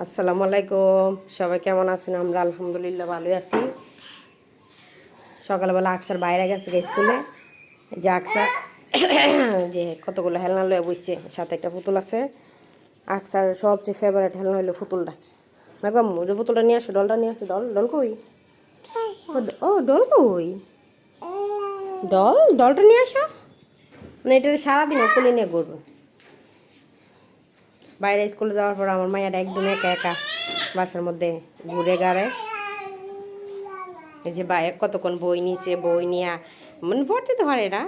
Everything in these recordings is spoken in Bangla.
আসসালামু আলাইকুম। সবাই কেমন আছেন? আমরা আলহামদুলিল্লাহ ভালোই আছি। সকালবেলা আকসার বাইরে গেছে স্কুলে, যে আকসার যে কতগুলো হেলনা লয়ে বইছে, সাথে একটা পুতুল আছে। আকসার সবচেয়ে ফেভারিট হেলনা হইলো পুতুলটা। না গম্মু, যে পুতুলটা নিয়ে আসো, ডলটা নিয়ে আসো। ডল ডল কই? ও ডল কই? ডলটা নিয়ে আসো। মানে এটা সারাদিন কোলে নিয়ে ঘুরবো। বাইরে স্কুলে যাওয়ার পর আমার মাইয়াটা একদম একা একা বাসার মধ্যে ঘুরে গাড়ে। এই যে বাইরে কতক্ষণ বই নিয়েছে, বই নিয়ে মানে পড়তে তো পারে না,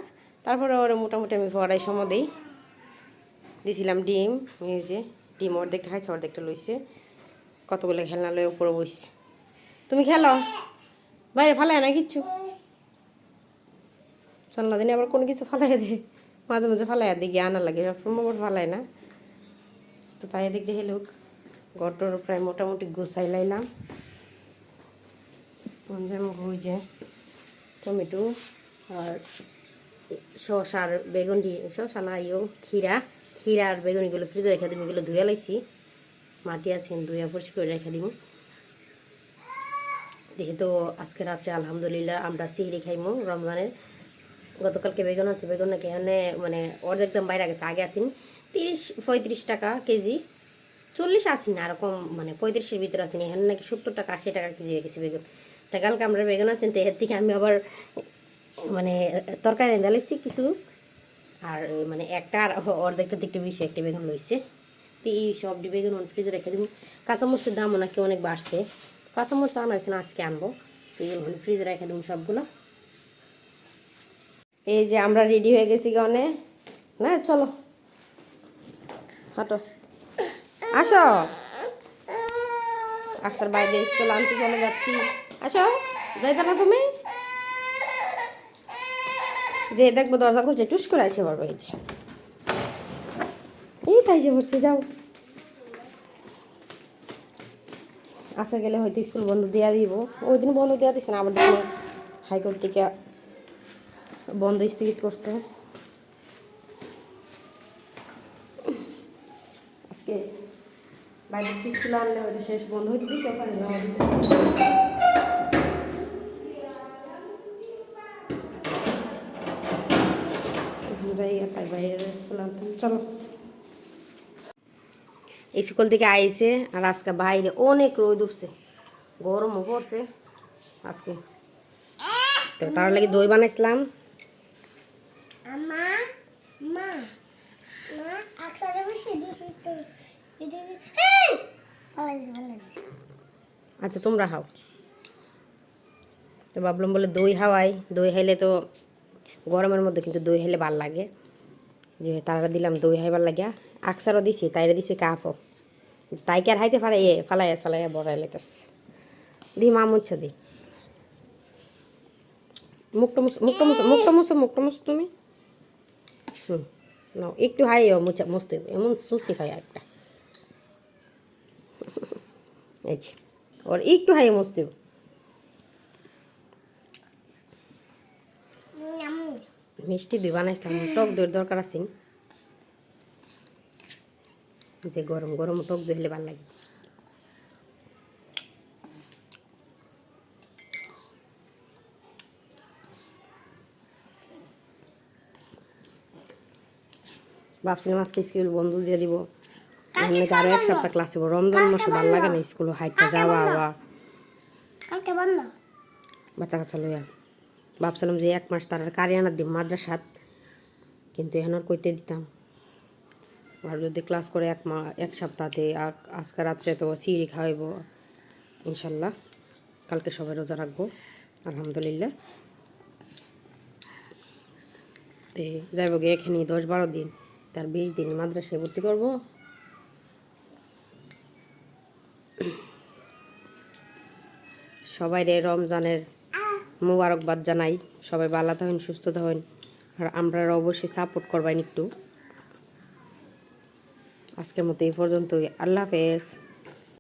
তারপরে ওরা মোটামুটি আমি পড়াই সময় দিয়েছিলাম ডিম। এই যে ডিম অর্ধেকটা খাইছে, অর্ধেকটা লইছে। কতগুলো খেলনা লয়ে উপরে বইছে। তুমি খেলো, বাইরে ফালায় না কিচ্ছু। চলনা দিনে আবার কোনো কিছু ফালাই দে, মাঝে মাঝে ফালাই দিকে আনা লাগে, সবসময় ফালায় না। তো তাই এদিক দিয়ে লোক ঘরটার প্রায় মোটামুটি গুছাই লাইলাম। যেমন ওই যে টমেটো আর শসা আর বেগুন দিয়ে, শসা না ইয়েও ক্ষীরা আর বেগুনিগুলো ফ্রিজে রেখে দিব। এগুলো ধুয়ে লাইছি, মাটি আছে ধুয়ে পরিষ্কার করে রেখে দিব। যেহেতু আজকে রাত্রে আলহামদুলিল্লাহ আমরা সিহরি খাইমু রমজানের। গতকালকে বেগুন আছে, বেগুন নাকি এখানে মানে অর্ধেক দাম বাইরে গেছে। আগে আসিন 30-35 টাকা কেজি, 40 আসি না, এরকম মানে 35-এর ভিতরে আসেনি। এখানে নাকি 70 টাকা 80 টাকা কেজি হয়ে গেছে বেগুন। তা কালকে আমরা বেগুন আছেন, তো এর থেকে আমি আবার মানে তরকারি রেঁধে লাইছি কিছু। আর মানে একটা আর অর্ধেকটা দিকটা বেশি একটা বেগুন লইছে। তো এই সব বেগুন ফ্রিজে রেখে দিব। কাঁচামরিচের দামও নাকি অনেক বাড়ছে। কাঁচামরিচ আনা হয়েছে না, আজকে আনবো। তো এইগুলো ফ্রিজে রেখে দেবো সবগুলো। এই যে আমরা রেডি হয়ে গেছি গনে না, চলো হাঁটো, আসো। আকসার বাইরে স্কুল আনতে চলে যাচ্ছি, আসো। যাইতে না তুমি? যে দেখবো দরজা খুলছে, টুস করে আসে পারবো। এই তাই যে বলছে যাও। আসা গেলে হয়তো স্কুল বন্ধ দেওয়া দিব। ওই দিন বন্ধ দেওয়া দিচ্ছে না, আবার দেখুন হাইকোর্ট থেকে বন্ধ স্থগিত করছে। আজকে বাইরে স্কুল আনলে হয়তো শেষ বন্ধ হইতে দিতে পারে না। যাই তাই বাইরের স্কুল আনতাম, চলো। স্কুল থেকে আইসে আর আজকে বাইরে অনেক রোদ উঠছে, গরমও পড়ছে আজকে। তো তার লাগে দই বানাইছিলাম। আচ্ছা তোমরা খাও। তো ভাবলাম বলে দই হাওয়াই, দই খাইলে তো গরমের মধ্যে কিন্তু দই খাইলে ভাল লাগে। যে তারা দিলাম দই খাইবার লাগিয়া। আকসারও দিছি, তাইরে দিছি কাফও। তাইকে আর হাইতে পারে ফালাইয়া ফালাইয়া বড়াই লাইতেছে। দি মা মুচ্ছ দি, মুখটা মুছ, মুখটা মুছ, মুখটা মুছো, মুখটা মুছ তুমি। নাও একটু হাইও মুছা মুছতে, এমন সুসি খাই একটা। এই ওর একটু হাইয়ে মুছতে। মিষ্টি দই বানাইছিলাম, টক দইয়ের দরকার আছে। যে গরম গরম টক দই হলে ভালো লাগে। ভাবছিলাম আজকে স্কুল বন্ধ দিয়ে দিব, এখানে আরো এক সপ্তাহ ক্লাস হবো। রমজান মাসে ভালো লাগে না স্কুলে হাইটটা যাওয়া আওয়া, বাচ্চা কাচ্চা লইয়া। ভাবছিলাম যে 1 মাস তার কারি আনার দিম মাদ্রাসাত, কিন্তু এখন আর কইতে দিতাম। আর যদি ক্লাস করে 1 সপ্তাহতে আজকে রাত্রে তো সিঁড়ি খাওয়াইব ইনশাল্লাহ। কালকে সবাই রোজা রাখবো আলহামদুলিল্লাহ। তে যাইব গিয়ে এখানে 10-12 দিন, তার 20 দিন মাদ্রাসায় ভর্তি করব। সবাই রমজানের মুবারকবাদ জানাই। সবাই ভালো থাকেন, সুস্থ থাকেন, আর আমরা অবশ্যই সাপোর্ট করবেন একটু। আজকের মতো এই পর্যন্তই। আল্লাহ হাফেজ।